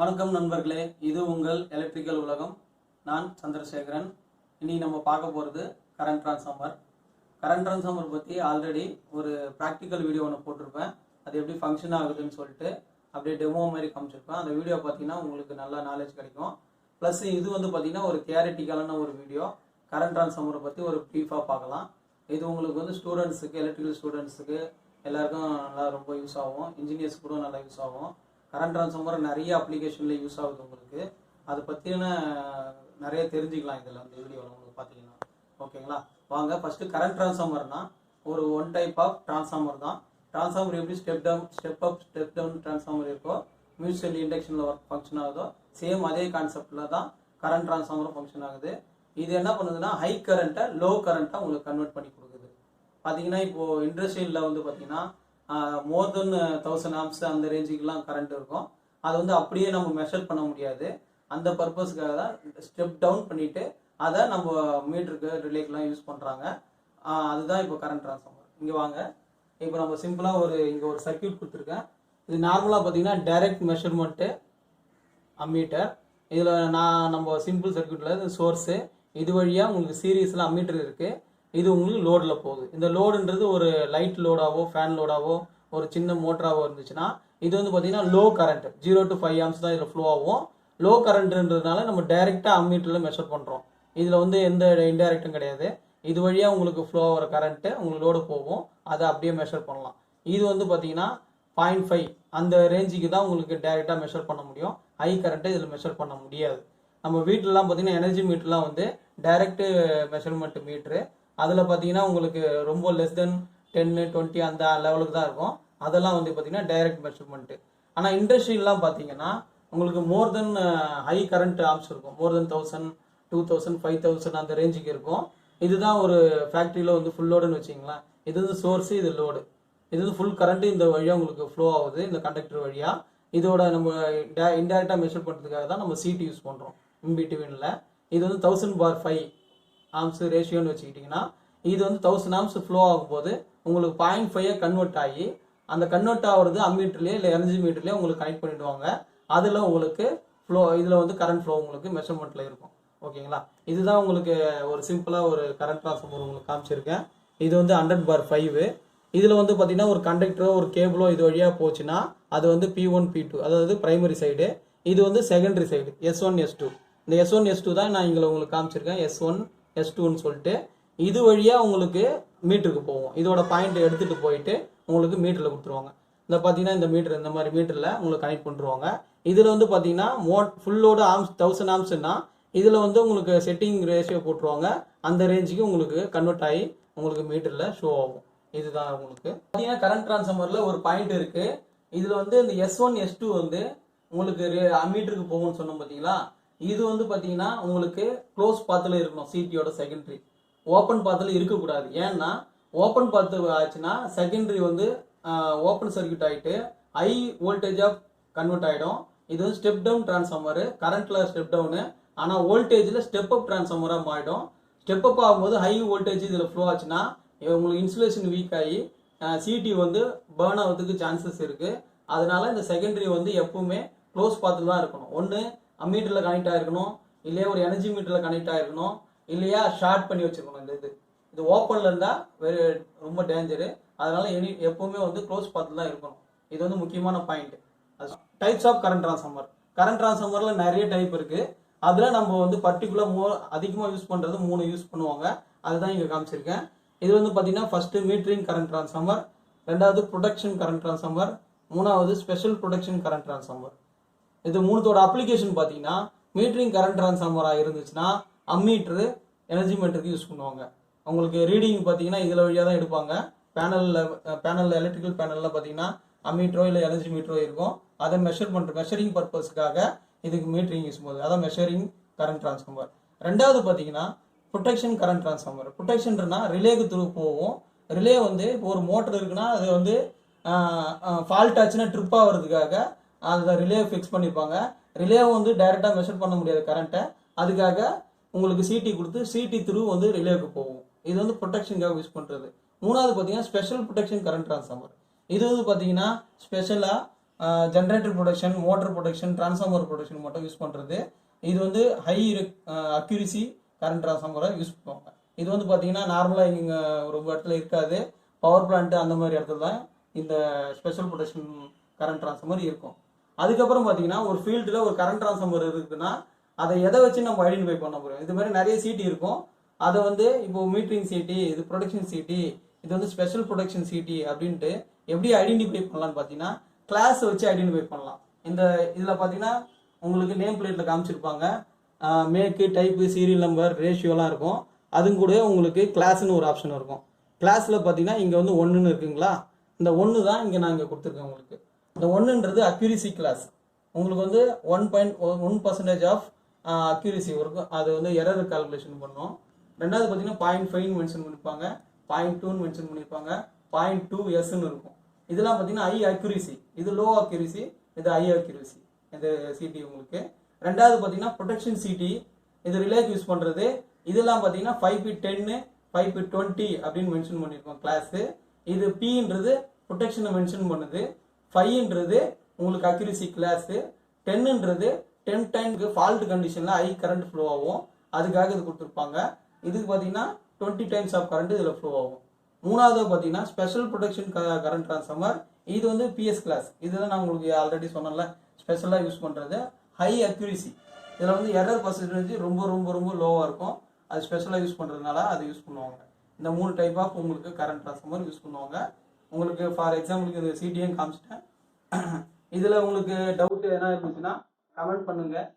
வணக்கம் நண்பர்களே, இது உங்கள் எலக்ட்ரிக்கல் உலகம். நான் சந்திரசேகரன். இன்னைக்கு நம்ம பார்க்க போகிறது கரண்ட் டிரான்ஸ்ஃபார்மர். கரண்ட் டிரான்ஸ்ஃபார்மர் பற்றி ஆல்ரெடி ஒரு ப்ராக்டிக்கல் வீடியோ ஒன்று போட்டிருப்பேன். அது எப்படி ஃபங்க்ஷன் ஆகுதுன்னு சொல்லிட்டு அப்படியே டெமோ மாதிரி காமிச்சிருப்பேன். அந்த வீடியோ பார்த்தீங்கன்னா உங்களுக்கு நல்ல நாலேஜ் கிடைக்கும். ப்ளஸ் இது பார்த்தீங்கன்னா ஒரு தியரிட்டிக்கலான ஒரு வீடியோ. கரண்ட் டிரான்ஸ்ஃபார்மரை பற்றி ஒரு ப்ரீஃபாக பார்க்கலாம். இது உங்களுக்கு ஸ்டூடெண்ட்ஸுக்கு, எலக்ட்ரிக்கல் ஸ்டூடெண்ட்ஸுக்கு எல்லாருக்கும் நல்லா ரொம்ப யூஸ் ஆகும். இன்ஜினியர்ஸ் கூட நல்லா யூஸ் ஆகும். கரண்ட் டிரான்ஸ்ஃபார்மர் நிறைய அப்ளிகேஷனில் யூஸ் ஆகுது. உங்களுக்கு அதை பற்றின நிறைய தெரிஞ்சுக்கலாம் இதில் இந்த வீடியோவில் உங்களுக்கு பார்த்தீங்கன்னா. ஓகேங்களா, வாங்க. ஃபஸ்ட்டு கரண்ட் டிரான்ஸ்ஃபார்மர்னா ஒரு ஒன் டைப் ஆஃப் டிரான்ஸ்ஃபார்மர் தான். டிரான்ஸ்ஃபார்மர் எப்படி step up step down transformer இருக்கோ, மியூச்சுவல் இண்டக்ஷனில் ஒர்க் ஃபங்க்ஷன் ஆகுதோ, சேம் அதே கான்செப்டில் தான் கரண்ட் டிரான்ஸ்ஃபார்மர் ஃபங்க்ஷன் ஆகுது. இது என்ன பண்ணுதுன்னா ஹை கரண்ட்டை லோ கரண்ட்டாக உங்களுக்கு கன்வெர்ட் பண்ணி கொடுக்குது. பார்த்தீங்கன்னா இப்போது இண்டஸ்ட்ரியலில் பார்த்தீங்கன்னா மோர் தென் 1000 ஆம்ஸ் அந்த ரேஞ்சுக்கெலாம் கரண்ட் இருக்கும். அதை அப்படியே நம்ம மெஷர் பண்ண முடியாது. அந்த பர்பஸ்க்காக தான் ஸ்டெப் டவுன் பண்ணிவிட்டு அதை நம்ம மீட்டருக்கு ரிலேக்கெலாம் யூஸ் பண்ணுறாங்க. அதுதான் இப்போ கரண்ட் டிரான்ஸ்ஃபார்மர். இங்கே வாங்க. இப்போ நம்ம சிம்பிளாக இங்கே ஒரு சர்க்கியூட் கொடுத்துருக்கேன். இது நார்மலாக பார்த்தீங்கன்னா டைரக்ட் மெஷர்மெண்ட்டு அம்மீட்டர். இதில் நம்ம சிம்பிள் சர்க்கியூட்டில் இது சோர்ஸு, இது வழியாக உங்களுக்கு சீரீஸில் அம்மீட்டர் இருக்குது. இது உங்களுக்கு லோடில் போகுது. இந்த லோடுன்றது ஒரு லைட் லோடாவோ ஃபேன் லோடாவோ ஒரு சின்ன மோட்டராவோ இருந்துச்சுன்னா இது பார்த்தீங்கன்னா லோ கரண்ட் 0 to 5 ஆம்ஸ் தான் இதில் ஃப்ளோ ஆகும். லோ கரண்ட்ன்றதுனால நம்ம டைரெக்டாக அம்மீட்டரில் மெஷர் பண்ணுறோம். இதில் எந்த இன்டைரக்டும் கிடையாது. இது வழியாக உங்களுக்கு ஃப்ளோ ஆகிற கரண்ட்டு உங்களுக்கு லோடு போகும். அதை அப்படியே மெஷர் பண்ணலாம். இது பார்த்தீங்கன்னா 0.5 அந்த ரேஞ்சுக்கு தான் உங்களுக்கு டைரெக்டாக மெஷர் பண்ண முடியும். ஹை கரண்ட்டை இதில் மெஷர் பண்ண முடியாது. நம்ம வீட்டிலலாம் பார்த்தீங்கன்னா எனர்ஜி மீட்டர்லாம் டைரக்ட் மெஷர்மெண்ட் மீட்ரு. அதில் பார்த்தீங்கன்னா உங்களுக்கு ரொம்ப லெஸ் தென் 10, 20 அந்த லெவலுக்கு தான் இருக்கும். அதெல்லாம் பார்த்தீங்கன்னா டைரக்ட் மெஷர்மெண்ட்டு. ஆனால் இண்டஸ்ட்ரியெலாம் பார்த்தீங்கன்னா உங்களுக்கு மோர் தென் ஹை கரண்ட் ஆம்ஸ் இருக்கும். மோர் தென் 1000, 2000, 5000 அந்த ரேஞ்சுக்கு இருக்கும். இதுதான் ஒரு ஃபேக்ட்ரியில் ஃபுல் லோடுன்னு வச்சிங்களேன். இது சோர்ஸு, இது லோடு. இது ஃபுல் கரண்ட்டு இந்த வழியாக உங்களுக்கு ஃப்ளோ ஆகுது, இந்த கண்டக்டர் வழியாக. இதோட நம்ம இன்டைரக்டாக மெஷர் பண்ணுறதுக்காக தான் நம்ம சீட் யூஸ் பண்ணுறோம் இன்பிட்வீனில். இது 1000/5 ஆம்ஸ் ரேஷியோன்னு வச்சுக்கிட்டிங்கன்னா இது 1000 ஆம்ஸ் ஃப்ளோ ஆகும்போது உங்களுக்கு 0.5 கன்வெர்ட் ஆகி அந்த கன்வெர்ட் ஆகிறது அம்மீட்டர்லேயே இல்லை எனர்ஜி மீட்டர்லேயே உங்களுக்கு கனெக்ட் பண்ணிவிடுவாங்க. அதில் உங்களுக்கு ஃப்ளோ இதில் கரண்ட் ஃப்ளோ உங்களுக்கு மெஷர்மெண்ட்டில் இருக்கும். ஓகேங்களா, இதுதான் உங்களுக்கு ஒரு சிம்பிளாக ஒரு கரண்ட் டிரான்ஸ்ஃபார்மர் உங்களுக்கு காமிச்சிருக்கேன். இது 100/5. இதில் பார்த்தீங்கன்னா ஒரு கண்டக்டரோ ஒரு கேபிளோ இது வழியாக போச்சுன்னா அது P1, P2 அதாவது பிரைமரி சைடு. இது செகண்டரி சைடு S1, S2. இந்த S1, S2 தான் நான் இங்கே உங்களுக்கு காமிச்சிருக்கேன். S1, S2ன்னு சொல்லிட்டு இது வழியாக உங்களுக்கு மீட்டருக்கு போவோம். இதோட பாயிண்ட் எடுத்துகிட்டு போயிட்டு உங்களுக்கு மீட்டரில் கொடுத்துருவாங்க. இந்த பார்த்தீங்கன்னா இந்த மீட்டர் இந்த மாதிரி மீட்டரில் உங்களுக்கு கனெக்ட் பண்ணிருவாங்க. இதில் பார்த்தீங்கன்னா ஃபுல்லோட ஆம்ஸ் 1000 ஆம்ஸ்னா இதில் உங்களுக்கு செட்டிங் ரேஷியோ போட்டுருவாங்க. அந்த ரேஞ்சுக்கு உங்களுக்கு கன்வெர்ட் ஆகி உங்களுக்கு மீட்டரில் ஷோ ஆகும். இதுதான் உங்களுக்கு பார்த்தீங்கன்னா கரண்ட் டிரான்ஸ்ஃபார்மரில் ஒரு பாயிண்ட் இருக்குது. இதில் இந்த S1, S2 உங்களுக்கு மீட்டருக்கு போகும்னு சொன்னோம் பார்த்தீங்களா. இது பார்த்தீங்கன்னா உங்களுக்கு க்ளோஸ் பாத்தில் இருக்கணும். சிடியோட செகண்டரி ஓப்பன் பாத்தில் இருக்கக்கூடாது. ஏன்னா ஓப்பன் பாத்து ஆச்சுன்னா செகண்டரி ஓப்பன் சர்க்கியூட் ஆகிட்டு ஹை வோல்டேஜாக கன்வெர்ட் ஆகிடும். இது ஸ்டெப் டவுன் டிரான்ஸ்ஃபார்மரு, கரண்ட்டில் ஸ்டெப் டவுனு. ஆனால் வோல்டேஜில் ஸ்டெப் அப் டிரான்ஸ்ஃபார்மராக மாறிடும். ஸ்டெப் அப் ஆகும்போது ஹை வோல்டேஜ் இதில் ஃப்ளோ ஆச்சுன்னா உங்களுக்கு இன்சுலேஷன் வீக் ஆகி சிடி பேர்ன் ஆகிறதுக்கு சான்சஸ் இருக்குது. அதனால இந்த செகண்டரி எப்பவுமே க்ளோஸ் பாத்தில் தான் இருக்கணும். ஒன்று அம்மீட்டரில் கனெக்ட் ஆகிருக்கணும், இல்லையா ஒரு எனர்ஜி மீட்டரில் கனெக்ட் ஆகிருக்கணும், இல்லையா ஷார்ட் பண்ணி வச்சுருக்கணும். இது ஓப்பனில் இருந்தால் ரொம்ப டேஞ்சரு. அதனால எப்பவுமே க்ளோஸ் பாத்தில் தான் இருக்கணும். இது முக்கியமான point. Types of current transformer. Current டிரான்ஸ்ஃபார்மரில் நிறைய டைப் இருக்குது. அதில் நம்ம பர்டிகுலர் அதிகமாக யூஸ் பண்ணுறது 3 யூஸ் பண்ணுவாங்க. அதுதான் இங்கே காமிச்சிருக்கேன். இது பார்த்தீங்கன்னா ஃபஸ்ட்டு மீட்டரிங் கரண்ட் டிரான்ஸ்ஃபார்மர், ரெண்டாவது ப்ரொடக்ஷன் கரண்ட் டிரான்ஸ்ஃபார்மர், மூணாவது ஸ்பெஷல் ப்ரொடக்ஷன் கரண்ட் டிரான்ஸ்ஃபார்மர். இது மூணுத்தோட அப்ளிகேஷன் பார்த்தீங்கன்னா மீட்டரிங் கரண்ட் டிரான்ஸ்ஃபார்மராக இருந்துச்சுன்னா அம்மீட்டரு எனர்ஜி மீட்டருக்கு யூஸ் பண்ணுவாங்க. உங்களுக்கு ரீடிங் பார்த்தீங்கன்னா இதில் வழியாக தான் எடுப்பாங்க. பேனலில் எலக்ட்ரிக்கல் பேனலில் பார்த்தீங்கன்னா அம்மீட்டரோ இல்லை எனர்ஜி மீட்டரோ இருக்கும். அதை மெஷரிங் பர்பஸ்க்காக இதுக்கு மீட்டரிங் யூஸ் பண்ணுவது. அதான் மெஷரிங் கரண்ட் டிரான்ஸ்ஃபார்மர். ரெண்டாவது பார்த்தீங்கன்னா ப்ரொடெக்ஷன் கரண்ட் டிரான்ஸ்ஃபார்மர். ப்ரொடெக்ஷன்னா ரிலேக்கு த்ரூ போகும். ரிலே ஒரு மோட்டர் இருக்குன்னா அது ஃபால்ட் ஆச்சுன்னா ட்ரிப் ஆகிறதுக்காக அதை ரிலே ஃபிக்ஸ் பண்ணியிருப்பாங்க. ரிலே டைரெக்டாக மெஷர் பண்ண முடியாது கரண்ட்டை. அதுக்காக உங்களுக்கு சிடி கொடுத்து சிடி த்ரூ ரிலேவுக்கு போகும். இது ப்ரொடெக்ஷனுக்காக யூஸ் பண்ணுறது. மூணாவது பார்த்தீங்கன்னா ஸ்பெஷல் ப்ரொடெக்ஷன் கரண்ட் டிரான்ஸ்ஃபார்மர். இது பார்த்தீங்கன்னா ஸ்பெஷலாக generator production, motor production, transformer production மட்டும் யூஸ் பண்ணுறது. இது வந்து ஹை அக்யூரிசி கரண்ட் டிரான்ஸ்ஃபார்மரை யூஸ் பண்ணுவாங்க. இது வந்து பார்த்தீங்கன்னா நார்மலாக இங்கே ரொம்ப இடத்துல இருக்காது. பவர் பிளான்ட் அந்த மாதிரி இடத்துல தான் இந்த ஸ்பெஷல் ப்ரொடக்ஷன் கரண்ட் டிரான்ஸ்ஃபார்மர் இருக்கும். அதுக்கப்புறம் பார்த்தீங்கன்னா ஒரு ஃபீல்டில் ஒரு கரண்ட் டிரான்ஸ்ஃபார்மர் இருக்குதுன்னா அதை எதை வச்சு நம்ம ஐடென்டிஃபை பண்ண போகிறோம். இது மாதிரி நிறைய சீட்டி இருக்கும். அதை வந்து இப்போ மீட்டரிங் சீட்டி, இது ப்ரொடக்ஷன் சீட்டி, இது வந்து ஸ்பெஷல் ப்ரொடக்ஷன் சீட்டி அப்படின்ட்டு எப்படி ஐடென்டிஃபை பண்ணலான்னு பார்த்தீங்கன்னா கிளாஸ் வச்சு ஐடென்டிஃபை பண்ணலாம். இந்த இதில் பார்த்தீங்கன்னா உங்களுக்கு நேம் பிளேட்டில் காமிச்சிருப்பாங்க. மேக்கு, டைப்பு, சீரியல் நம்பர், ரேஷியோலாம் இருக்கும். அதுவும் கூட உங்களுக்கு கிளாஸ்னு ஒரு ஆப்ஷன் இருக்கும். கிளாஸில் பார்த்தீங்கன்னா இங்கே வந்து 1ன்னு இருக்குங்களா, இந்த 1 தான் இங்கே நான் இங்கே கொடுத்துருக்கேன் உங்களுக்கு. இந்த 1ன்றது அக்யூரிசி கிளாஸ். உங்களுக்கு வந்து 1.1% ஆஃப் அக்யூரிசி இருக்கும். அது வந்து எரர் கால்குலேஷன் பண்ணோம். ரெண்டாவது பார்த்தீங்கன்னா 0.5 மென்ஷன் பண்ணியிருப்பாங்க, 0.2 மென்ஷன் பண்ணியிருப்பாங்க, 0.2s இருக்கும். இதெல்லாம் பார்த்தீங்கன்னா ஹை அக்யூரிசி, இது லோ அக்யூரிசி, இது ஹை அக்யூரிசி இந்த சிடி உங்களுக்கு. ரெண்டாவது பார்த்தீங்கன்னா ப்ரொடெக்ஷன் சிடி, இது ரிலேக்கு யூஸ் பண்ணுறது. இதெல்லாம் பார்த்தீங்கன்னா 5p10, 5p20 அப்படின்னு மென்ஷன் பண்ணியிருக்கோம் கிளாஸு. இது பின்றது ப்ரொடெக்ஷனை மென்ஷன் பண்ணுது, 5ன்றது உங்களுக்கு அக்யூரிசி கிளாஸு, 10ன்றது 10 டைம்க்கு ஃபால்ட் கண்டிஷனில் ஹை கரண்ட் ஃப்ளோ ஆகும், அதுக்காக இது கொடுத்துருப்பாங்க. இதுக்கு பார்த்தீங்கன்னா 20 டைம்ஸ் ஆஃப் கரண்ட் இதில் ஃப்ளோ ஆகும். மூணாவது பார்த்தீங்கன்னா ஸ்பெஷல் ப்ரொடக்ஷன் கரண்ட் டிரான்ஸ்ஃபார்மர். இது வந்து பிஎஸ் கிளாஸ். இதுதான் நான் உங்களுக்கு ஆல்ரெடி சொன்னல, ஸ்பெஷலாக யூஸ் பண்ணுறது. ஹை அக்யூரிசி, இதில் வந்து எரர் பர்சன்டேஜ் ரொம்ப ரொம்ப ரொம்ப லோவாக இருக்கும். அது ஸ்பெஷலாக யூஸ் பண்ணுறதுனால அதை யூஸ் பண்ணுவாங்க. இந்த 3 டைப் ஆஃப் உங்களுக்கு கரண்ட் டிரான்ஸ்ஃபார்மர் யூஸ் பண்ணுவாங்க. உங்களுக்கு ஃபார் எக்ஸாம்பிளுக்கு இது சிடிஎம் காமிச்சிட்டேன். இதில் உங்களுக்கு டவுட் எதனா இருந்துச்சுன்னா கமெண்ட் பண்ணுங்கள்.